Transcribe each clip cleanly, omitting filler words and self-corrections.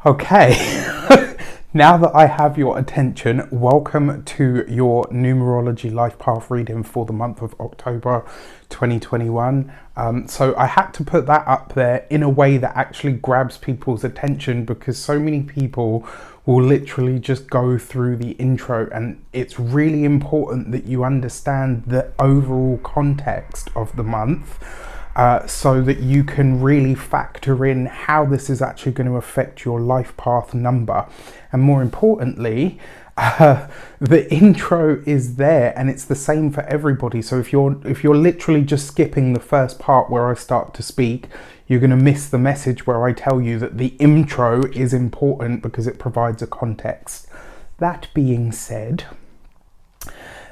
Okay, now that I have your attention, welcome to your numerology life path reading for the month of October 2021. So I had to put that up there in a way that actually grabs people's attention, because so many people will literally just go through the intro, and it's really important that you understand the overall context of the month. So that you can really factor in how this is actually going to affect your life path number. And more importantly, the intro is there and it's the same for everybody. So if you're literally just skipping the first part where I start to speak, you're going to miss the message where I tell you that the intro is important because it provides a context. That being said,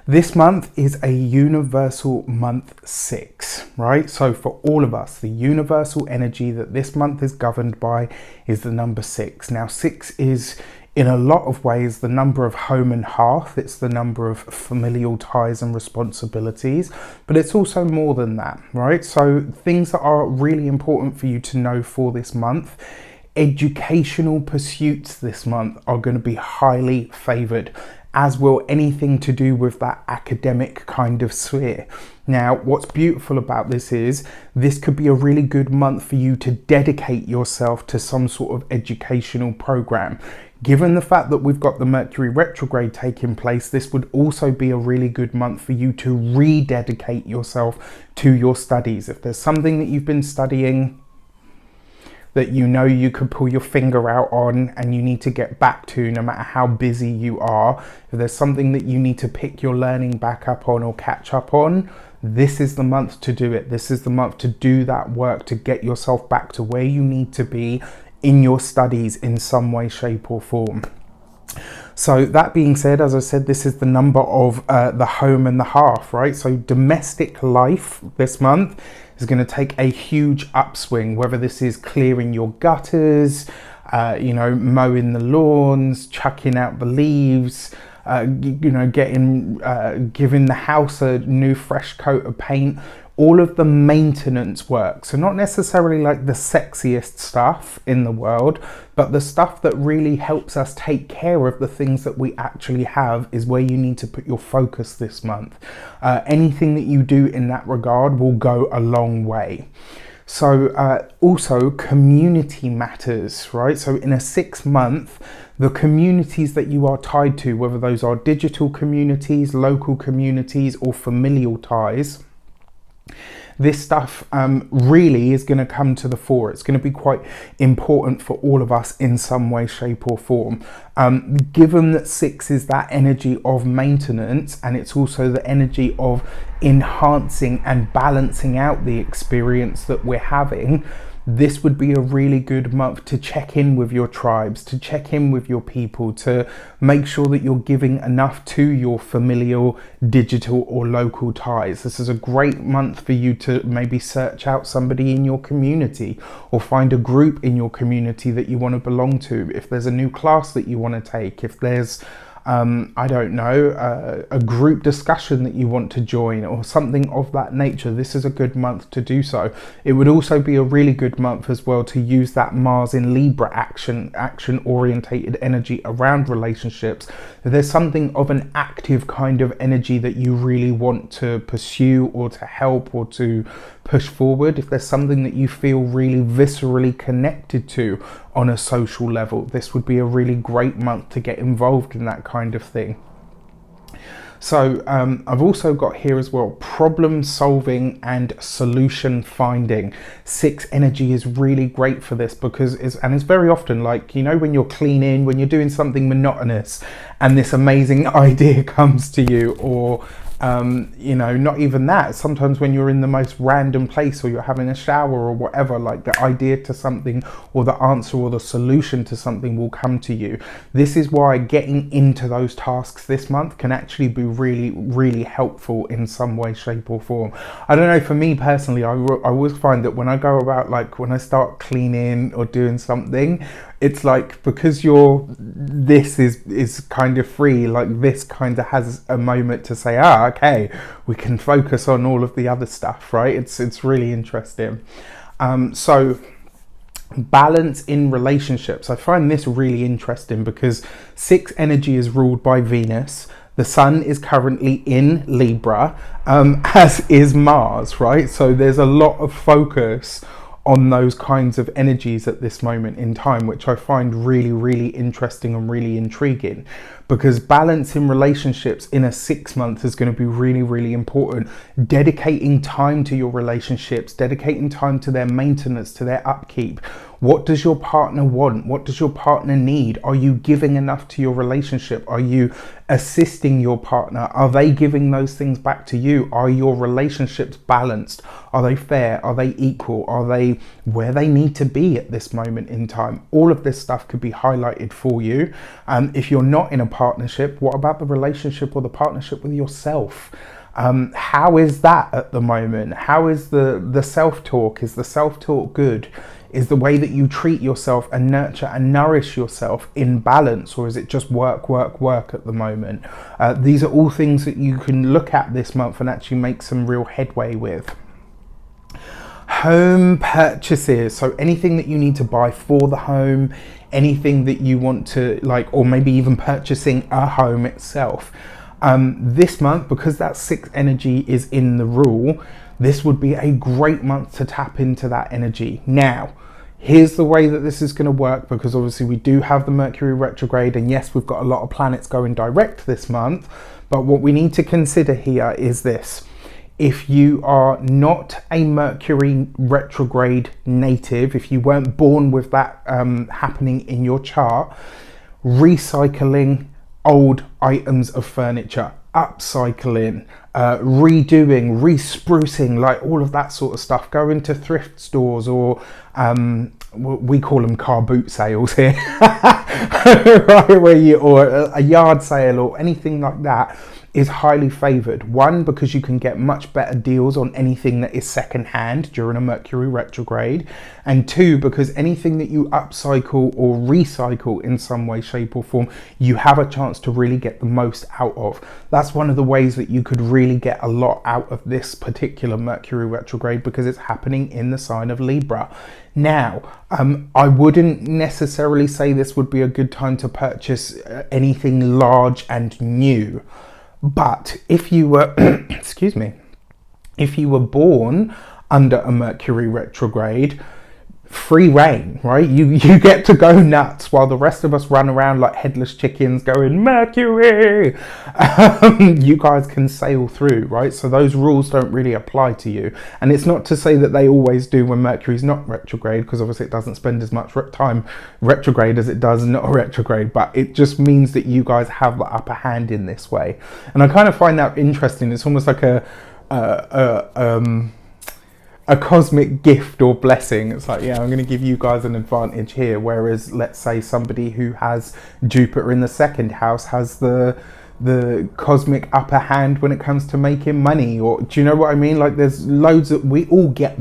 this month is a universal month 6, right? So for all of us, the universal energy that this month is governed by is the number 6. Now 6 is in a lot of ways the number of home and hearth. It's the number of familial ties and responsibilities, but it's also more than that, right? So things that are really important for you to know for this month: educational pursuits this month are going to be highly favored, as will anything to do with that academic kind of sphere. Now, what's beautiful about this is this could be a really good month for you to dedicate yourself to some sort of educational program. Given the fact that we've got the Mercury retrograde taking place, this would also be a really good month for you to rededicate yourself to your studies. If there's something that you've been studying that you know you could pull your finger out on and you need to get back to, no matter how busy you are, if there's something that you need to pick your learning back up on or catch up on, this is the month to do it. This is the month to do that work, to get yourself back to where you need to be in your studies in some way, shape or form. So that being said, as I said, this is the number of the home and the hearth, right? So domestic life this month is going to take a huge upswing, whether this is clearing your gutters, mowing the lawns, chucking out the leaves, giving the house a new fresh coat of paint, all of the maintenance work. So not necessarily like the sexiest stuff in the world, but the stuff that really helps us take care of the things that we actually have is where you need to put your focus this month. Anything that you do in that regard will go a long way. So also community matters, right? So in a 6 month, the communities that you are tied to, whether those are digital communities, local communities or familial ties, this stuff really is going to come to the fore. It's going to be quite important for all of us in some way, shape or form. Given that 6 is that energy of maintenance, and it's also the energy of enhancing and balancing out the experience that we're having, this would be a really good month to check in with your tribes, to check in with your people, to make sure that you're giving enough to your familial, digital or local ties. This is a great month for you to maybe search out somebody in your community or find a group in your community that you want to belong to. If there's a new class that you want to take, if there's a group discussion that you want to join or something of that nature, this is a good month to do so. It would also be a really good month as well to use that Mars in Libra action orientated energy around relationships. If there's something of an active kind of energy that you really want to pursue or to help or to push forward, if there's something that you feel really viscerally connected to on a social level, this would be a really great month to get involved in that kind of thing. So I've also got here as well problem solving and solution finding. 6 energy is really great for this because it's very often like, when you're cleaning, when you're doing something monotonous and this amazing idea comes to you, or not even that, sometimes when you're in the most random place or you're having a shower or whatever, like the idea to something or the answer or the solution to something will come to you. This is why getting into those tasks this month can actually be really, really helpful in some way, shape or form. I don't know, for me personally, I always find that when I go about, like when I start cleaning or doing something, it's like, because this is kind of free, like this kind of has a moment to say, okay, we can focus on all of the other stuff, right? It's really interesting. So Balance in relationships. I find this really interesting because 6 energy is ruled by Venus. The sun is currently in Libra, as is Mars, right? So there's a lot of focus on those kinds of energies at this moment in time, which I find really, really interesting and really intriguing, because balance in relationships in a 6 month is going to be really, really important. Dedicating time to your relationships, dedicating time to their maintenance, to their upkeep. What does your partner want? What does your partner need? Are you giving enough to your relationship? Are you assisting your partner? Are they giving those things back to you? Are your relationships balanced? Are they fair? Are they equal? Are they where they need to be at this moment in time? All of this stuff could be highlighted for you. If you're not in a partnership, what about the relationship or the partnership with yourself? How is that at the moment? How is the self-talk? Is the self-talk good? Is the way that you treat yourself and nurture and nourish yourself in balance, or is it just work, work, work at the moment? These are all things that you can look at this month and actually make some real headway with. Home purchases, so anything that you need to buy for the home, anything that you want to or maybe even purchasing a home itself. This month, because that 6 energy is in the rule, this would be a great month to tap into that energy. Now, here's the way that this is going to work, because obviously we do have the Mercury retrograde, and yes, we've got a lot of planets going direct this month, but what we need to consider here is this. If you are not a Mercury retrograde native, if you weren't born with that happening in your chart, recycling old items of furniture, upcycling, redoing, re-sprucing, like all of that sort of stuff. Go into thrift stores, or we call them car boot sales here, right? Or a yard sale or anything like that is highly favored. One, because you can get much better deals on anything that is second hand during a Mercury retrograde, and 2, because anything that you upcycle or recycle in some way, shape or form, you have a chance to really get the most out of. That's one of the ways that you could really get a lot out of this particular Mercury retrograde, because it's happening in the sign of Libra. Now, I wouldn't necessarily say this would be a good time to purchase anything large and new. But if you were, excuse me, if you were born under a Mercury retrograde, free reign, right? You get to go nuts while the rest of us run around like headless chickens going, Mercury! You guys can sail through, right? So those rules don't really apply to you. And it's not to say that they always do when Mercury's not retrograde, because obviously it doesn't spend as much time retrograde as it does not retrograde, but it just means that you guys have the upper hand in this way. And I kind of find that interesting. It's almost like a cosmic gift or blessing. It's like, yeah, I'm going to give you guys an advantage here, whereas let's say somebody who has Jupiter in the 2nd house has the cosmic upper hand when it comes to making money, or do you know what I mean? Like, there's loads of, we all get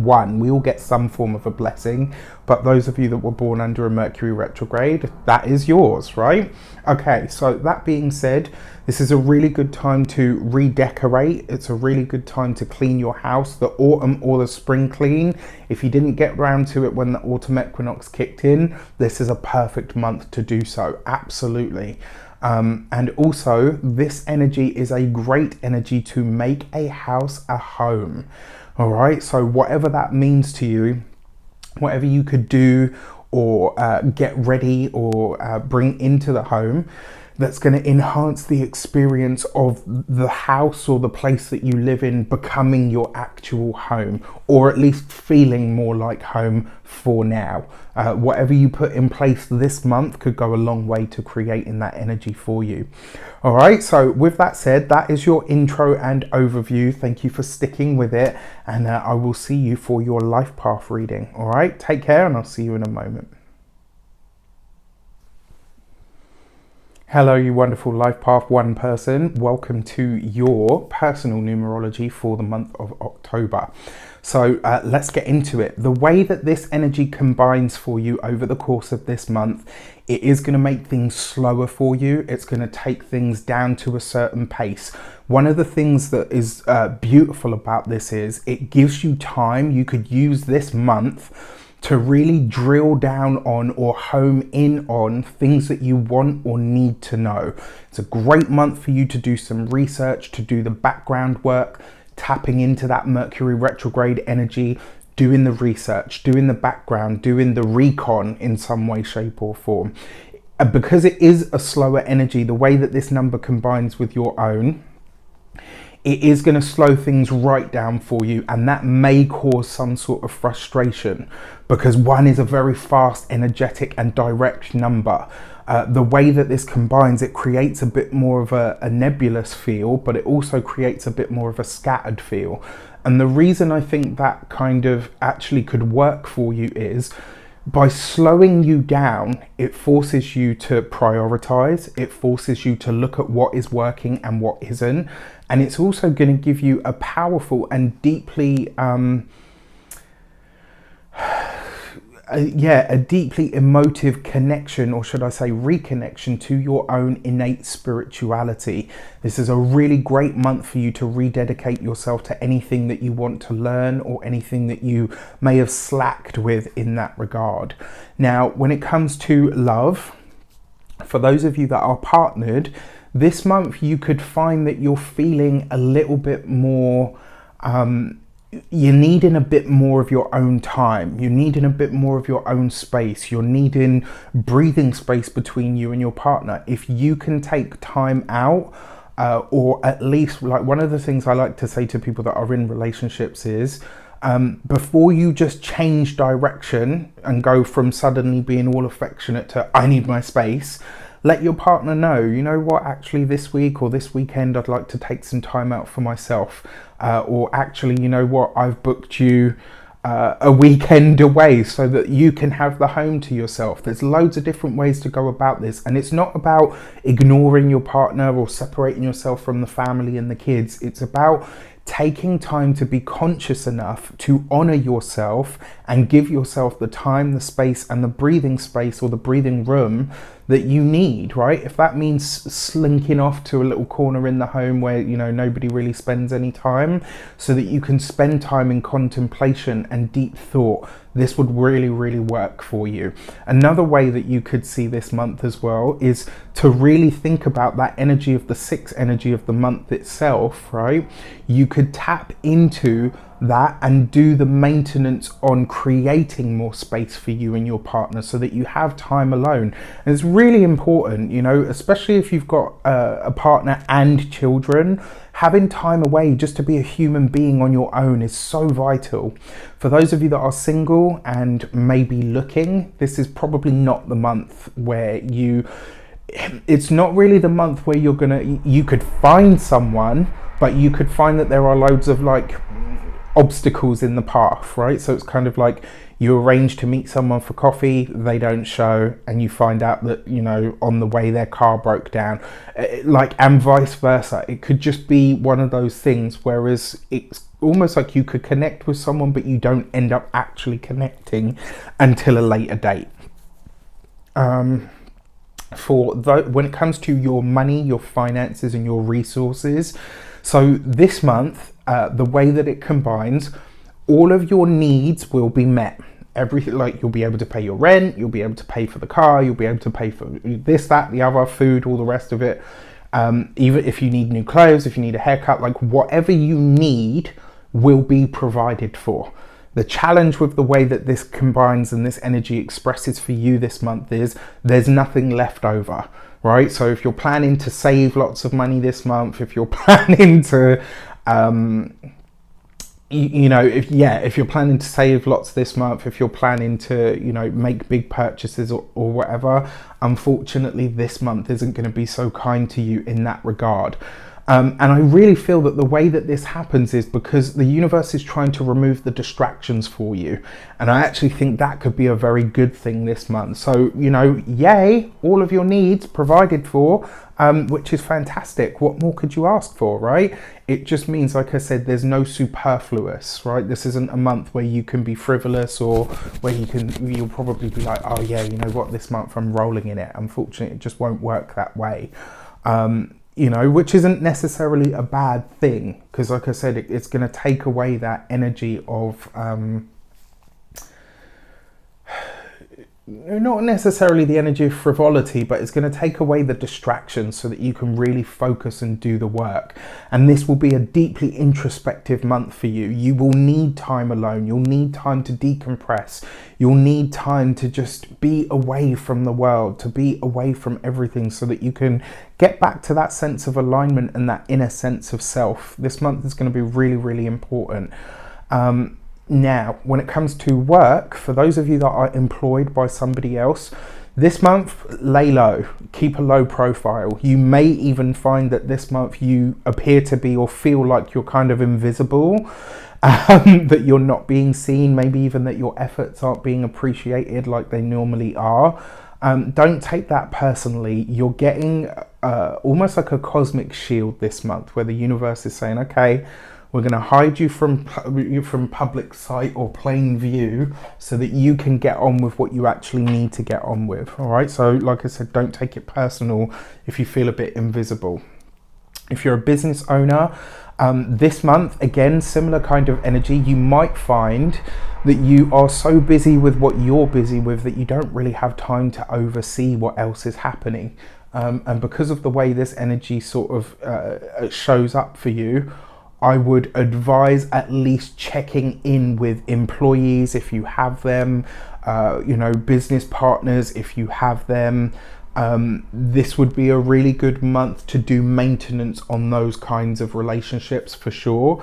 some form of a blessing, but those of you that were born under a Mercury retrograde, that is yours, right? Okay, so that being said, this is a really good time to redecorate. It's a really good time to clean your house, the autumn or the spring clean. If you didn't get round to it when the autumn equinox kicked in, this is a perfect month to do so, absolutely. And also, this energy is a great energy to make a house a home. All right, so whatever that means to you, whatever you could do or get ready or bring into the home, that's going to enhance the experience of the house or the place that you live in becoming your actual home, or at least feeling more like home for now. Whatever you put in place this month could go a long way to creating that energy for you. All right, so with that said, that is your intro and overview. Thank you for sticking with it, and I will see you for your life path reading. All right, take care, and I'll see you in a moment. Hello, you wonderful Life Path 1 person. Welcome to your personal numerology for the month of October. So let's get into it. The way that this energy combines for you over the course of this month, it is going to make things slower for you. It's going to take things down to a certain pace. One of the things that is beautiful about this is it gives you time. You could use this month to really drill down on or home in on things that you want or need to know. It's a great month for you to do some research, to do the background work, tapping into that Mercury retrograde energy, doing the research, doing the background, doing the recon in some way, shape or form. Because it is a slower energy, the way that this number combines with your own, it is going to slow things right down for you, and that may cause some sort of frustration because 1 is a very fast, energetic and direct number. The way that this combines, it creates a bit more of a nebulous feel, but it also creates a bit more of a scattered feel. And the reason I think that kind of actually could work for you is by slowing you down, it forces you to prioritize, it forces you to look at what is working and what isn't. And it's also going to give you a powerful and deeply, a deeply emotive connection, or should I say reconnection to your own innate spirituality. This is a really great month for you to rededicate yourself to anything that you want to learn or anything that you may have slacked with in that regard. Now, when it comes to love, for those of you that are partnered, this month you could find that you're feeling a little bit more, you're needing a bit more of your own time. You're needing a bit more of your own space. You're needing breathing space between you and your partner. If you can take time out, or at least, like, one of the things I like to say to people that are in relationships is, before you just change direction and go from suddenly being all affectionate to I need my space, let your partner know, you know what, actually this week or this weekend I'd like to take some time out for myself, or actually, you know what, I've booked you a weekend away so that you can have the home to yourself. There's loads of different ways to go about this, and it's not about ignoring your partner or separating yourself from the family and the kids. It's about taking time to be conscious enough to honor yourself and give yourself the time, the space and the breathing space or the breathing room that you need, right? If that means slinking off to a little corner in the home where, you know, nobody really spends any time, so that you can spend time in contemplation and deep thought, this would really, really work for you. Another way that you could see this month as well is to really think about that energy of the 6th energy of the month itself, right? You could tap into that and do the maintenance on creating more space for you and your partner so that you have time alone. And it's really important, you know, especially if you've got a partner and children, having time away just to be a human being on your own is so vital. For those of you that are single and maybe looking, this is probably not the month where it's not really the month where you could find someone, but you could find that there are loads of like obstacles in the path, right? So it's kind of like you arrange to meet someone for coffee, they don't show, and you find out that, you know, on the way their car broke down, and vice versa. It could just be one of those things, whereas it's almost like you could connect with someone but you don't end up actually connecting until a later date. When it comes to your money, your finances and your resources, so this month, the way that it combines, all of your needs will be met. Everything, like, you'll be able to pay your rent, you'll be able to pay for the car, you'll be able to pay for this, that, the other, food, all the rest of it. Even if you need new clothes, if you need a haircut, like whatever you need will be provided for. The challenge with the way that this combines and this energy expresses for you this month is there's nothing left over, right? So if you're planning to save lots of money this month, if you're planning to, if you're planning to save lots this month, if you're planning to, you know, make big purchases or whatever, unfortunately this month isn't going to be so kind to you in that regard. And I really feel that the way that this happens is because the universe is trying to remove the distractions for you. And I actually think that could be a very good thing this month. So, you know, yay, all of your needs provided for, which is fantastic. What more could you ask for, right? It just means, like I said, there's no superfluous, right? This isn't a month where you can be frivolous or where you'll probably be like, oh yeah, you know what, this month I'm rolling in it. Unfortunately, it just won't work that way. You know, which isn't necessarily a bad thing, because like I said, it's going to take away that energy of not necessarily the energy of frivolity, but it's going to take away the distractions so that you can really focus and do the work. And this will be a deeply introspective month for you. You will need time alone. You'll need time to decompress. You'll need time to just be away from the world, to be away from everything, so that you can get back to that sense of alignment and that inner sense of self. This month is going to be really, really important. Now, when it comes to work, for those of you that are employed by somebody else, this month, lay low, keep a low profile. You may even find that this month you appear to be or feel like you're kind of invisible, that you're not being seen, maybe even that your efforts aren't being appreciated like they normally are. Don't take that personally. You're getting almost like a cosmic shield this month, where the universe is saying, okay, we're going to hide you from public sight or plain view so that you can get on with what you actually need to get on with. All right. So like I said, don't take it personal if you feel a bit invisible. If you're a business owner, this month, again, similar kind of energy. You might find that you are so busy with what you're busy with that you don't really have time to oversee what else is happening. And because of the way this energy sort of shows up for you, I would advise at least checking in with employees if you have them, business partners if you have them. This would be a really good month to do maintenance on those kinds of relationships for sure,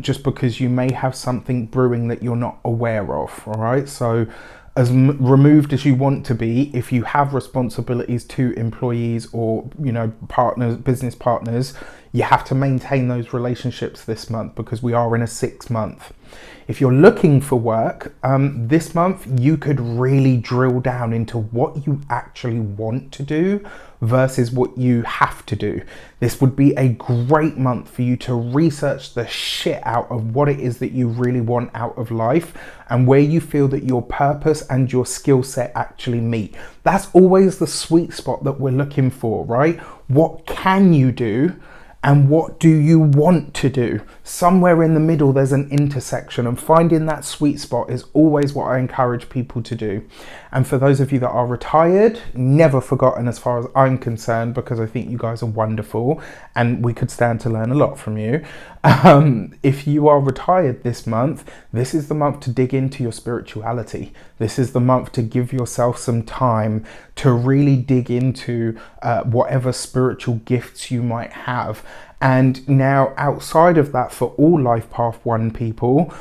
just because you may have something brewing that you're not aware of. All right, so as removed as you want to be, if you have responsibilities to employees or partners, business partners, you have to maintain those relationships this month, because we are in a 6 month. If you're looking for work this month, you could really drill down into what you actually want to do versus what you have to do. This would be a great month for you to research the shit out of what it is that you really want out of life and where you feel that your purpose and your skill set actually meet. That's always the sweet spot that we're looking for, right? What can you do? And what do you want to do? Somewhere in the middle, there's an intersection, and finding that sweet spot is always what I encourage people to do. And for those of you that are retired, never forgotten as far as I'm concerned, because I think you guys are wonderful and we could stand to learn a lot from you. If you are retired this month, this is the month to dig into your spirituality. This is the month to give yourself some time to really dig into whatever spiritual gifts you might have. And now, outside of that, for all Life Path 1 people,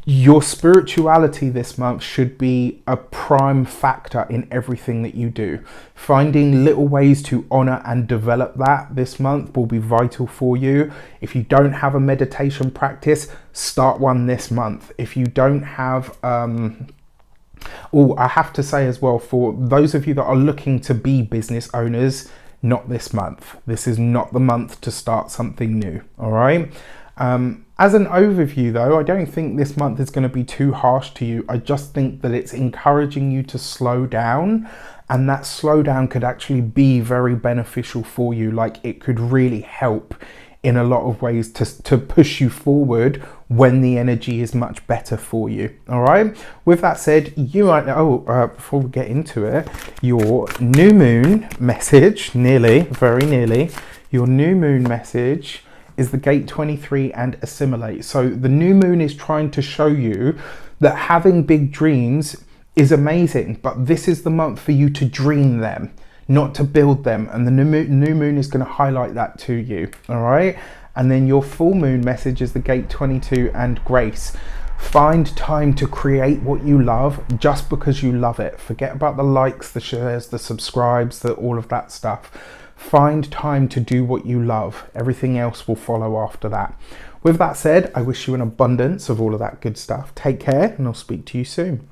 your spirituality this month should be a prime factor in everything that you do. Finding little ways to honor and develop that this month will be vital for you. If you don't have a meditation practice, start one this month. If you don't have I have to say as well, for those of you that are looking to be business owners, not this month. This is not the month to start something new. All right. As an overview though, I don't think this month is going to be too harsh to you. I just think that it's encouraging you to slow down, and that slowdown could actually be very beneficial for you. Like, it could really help in a lot of ways to push you forward when the energy is much better for you. All right. With that said, you might know, before we get into it, your new moon message, very nearly, your new moon message is the gate 23 and assimilate. So the new moon is trying to show you that having big dreams is amazing, but this is the month for you to dream them, not to build them. And the new moon is going to highlight that to you. All right. And then your full moon message is the gate 22 and grace. Find time to create what you love just because you love it. Forget about the likes, the shares, the subscribes, all of that stuff. Find time to do what you love. Everything else will follow after that. With that said, I wish you an abundance of all of that good stuff. Take care, and I'll speak to you soon.